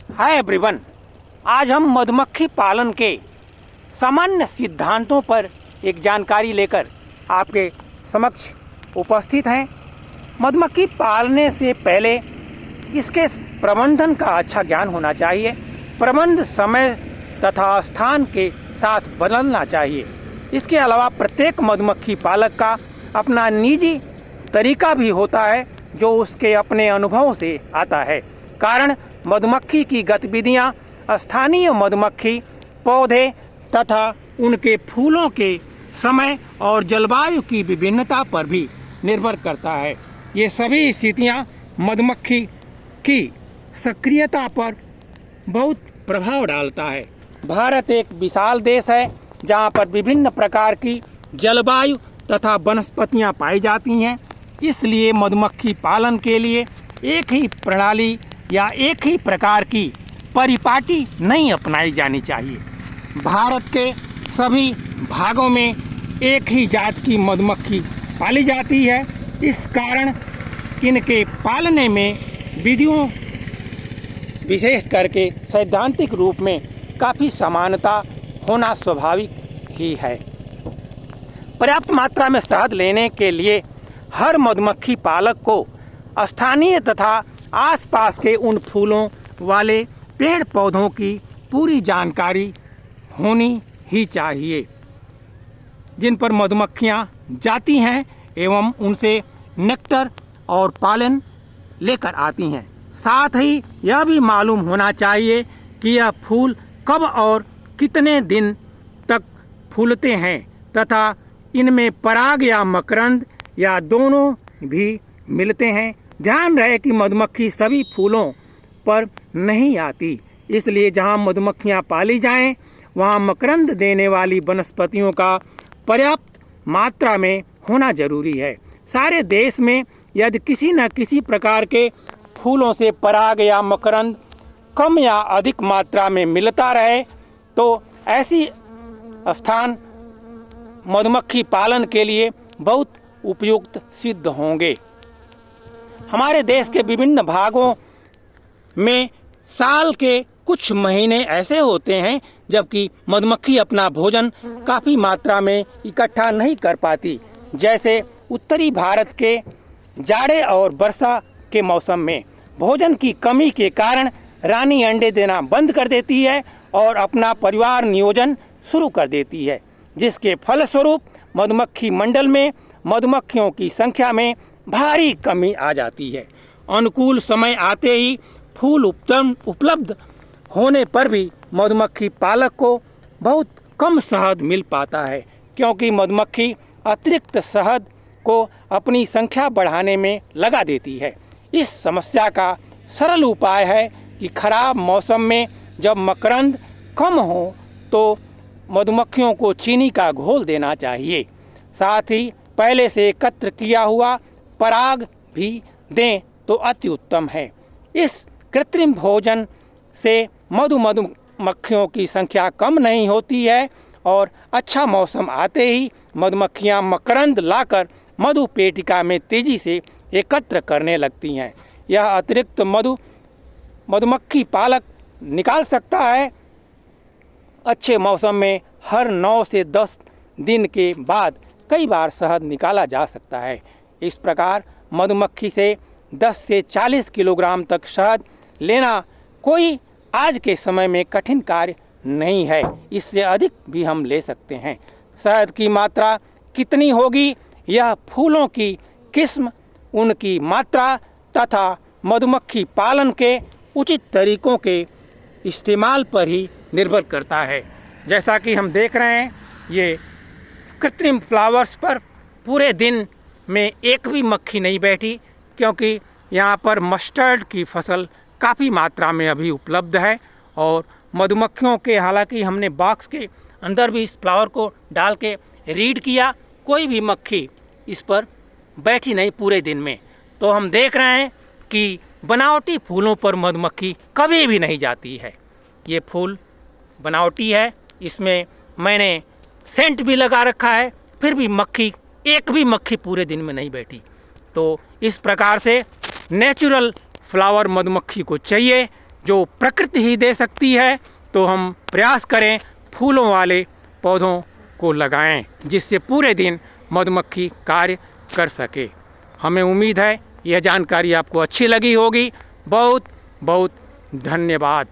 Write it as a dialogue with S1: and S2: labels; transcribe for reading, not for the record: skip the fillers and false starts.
S1: Hi everyone. आज हम मधुमक्खी पालन के सामान्य सिद्धांतों पर एक जानकारी लेकर आपके समक्ष उपस्थित हैं। मधुमक्खी पालने से पहले इसके प्रबंधन का अच्छा ज्ञान होना चाहिए। प्रबंध समय तथा स्थान के साथ बदलना चाहिए। इसके अलावा प्रत्येक मधुमक्खी पालक का अपना निजी तरीका भी होता है जो उसके अपने अनुभव से आता है। कारण मधुमक्खी की गतिविधियां स्थानीय मधुमक्खी पौधे तथा उनके फूलों के समय और जलवायु की विभिन्नता पर भी निर्भर करता है। ये सभी स्थितियां मधुमक्खी की सक्रियता पर बहुत प्रभाव डालता है। भारत एक विशाल देश है जहां पर विभिन्न प्रकार की जलवायु तथा वनस्पतियां पाई जाती हैं। इसलिए मधुमक्खी पालन के लिए एक ही प्रणाली या एक ही प्रकार की परिपाटी नहीं अपनाई जानी चाहिए। भारत के सभी भागों में एक ही जात की मधुमक्खी पाली जाती है। इस कारण इनके पालने में विधियों विशेष करके सैद्धांतिक रूप में काफ़ी समानता होना स्वाभाविक ही है। पर्याप्त मात्रा में शहद लेने के लिए हर मधुमक्खी पालक को स्थानीय तथा आसपास के उन फूलों वाले पेड़ पौधों की पूरी जानकारी होनी ही चाहिए जिन पर मधुमक्खियां जाती हैं एवं उनसे नेक्टर और पालन लेकर आती हैं। साथ ही यह भी मालूम होना चाहिए कि यह फूल कब और कितने दिन तक फूलते हैं तथा इनमें पराग या मकरंद या दोनों भी मिलते हैं। ध्यान रहे कि मधुमक्खी सभी फूलों पर नहीं आती, इसलिए जहां मधुमक्खियां पाली जाएं वहां मकरंद देने वाली वनस्पतियों का पर्याप्त मात्रा में होना जरूरी है। सारे देश में यदि किसी न किसी प्रकार के फूलों से पराग या मकरंद कम या अधिक मात्रा में मिलता रहे तो ऐसी स्थान मधुमक्खी पालन के लिए बहुत उपयुक्त सिद्ध होंगे। हमारे देश के विभिन्न भागों में साल के कुछ महीने ऐसे होते हैं जबकि मधुमक्खी अपना भोजन काफ़ी मात्रा में इकट्ठा नहीं कर पाती। जैसे उत्तरी भारत के जाड़े और वर्षा के मौसम में भोजन की कमी के कारण रानी अंडे देना बंद कर देती है और अपना परिवार नियोजन शुरू कर देती है, जिसके फलस्वरूप मधुमक्खी मंडल में मधुमक्खियों की संख्या में भारी कमी आ जाती है। अनुकूल समय आते ही फूल उपलब्ध होने पर भी मधुमक्खी पालक को बहुत कम शहद मिल पाता है, क्योंकि मधुमक्खी अतिरिक्त शहद को अपनी संख्या बढ़ाने में लगा देती है। इस समस्या का सरल उपाय है कि खराब मौसम में जब मकरंद कम हो तो मधुमक्खियों को चीनी का घोल देना चाहिए। साथ ही पहले से एकत्र किया हुआ पराग भी दें तो अति उत्तम है। इस कृत्रिम भोजन से मधुमक्खियों की संख्या कम नहीं होती है और अच्छा मौसम आते ही मधुमक्खियां मकरंद लाकर मधु पेटिका में तेजी से एकत्र करने लगती हैं। यह अतिरिक्त मधुमक्खी पालक निकाल सकता है। अच्छे मौसम में हर 9 से 10 दिन के बाद कई बार शहद निकाला जा सकता है। इस प्रकार मधुमक्खी से 10 से 40 किलोग्राम तक शहद लेना कोई आज के समय में कठिन कार्य नहीं है। इससे अधिक भी हम ले सकते हैं। शहद की मात्रा कितनी होगी यह फूलों की किस्म, उनकी मात्रा तथा मधुमक्खी पालन के उचित तरीकों के इस्तेमाल पर ही निर्भर करता है। जैसा कि हम देख रहे हैं ये कृत्रिम फ्लावर्स पर पूरे दिन में एक भी मक्खी नहीं बैठी, क्योंकि यहाँ पर मस्टर्ड की फसल काफ़ी मात्रा में अभी उपलब्ध है और मधुमक्खियों के, हालांकि हमने बॉक्स के अंदर भी इस फ्लावर को डाल के रीड किया, कोई भी मक्खी इस पर बैठी नहीं पूरे दिन में। तो हम देख रहे हैं कि बनावटी फूलों पर मधुमक्खी कभी भी नहीं जाती है। ये फूल बनावटी है, इसमें मैंने सेंट भी लगा रखा है, फिर भी एक भी मक्खी पूरे दिन में नहीं बैठी। तो इस प्रकार से नेचुरल फ्लावर मधुमक्खी को चाहिए जो प्रकृति ही दे सकती है, तो हम प्रयास करें फूलों वाले पौधों को लगाएं, जिससे पूरे दिन मधुमक्खी कार्य कर सके। हमें उम्मीद है यह जानकारी आपको अच्छी लगी होगी। बहुत बहुत धन्यवाद।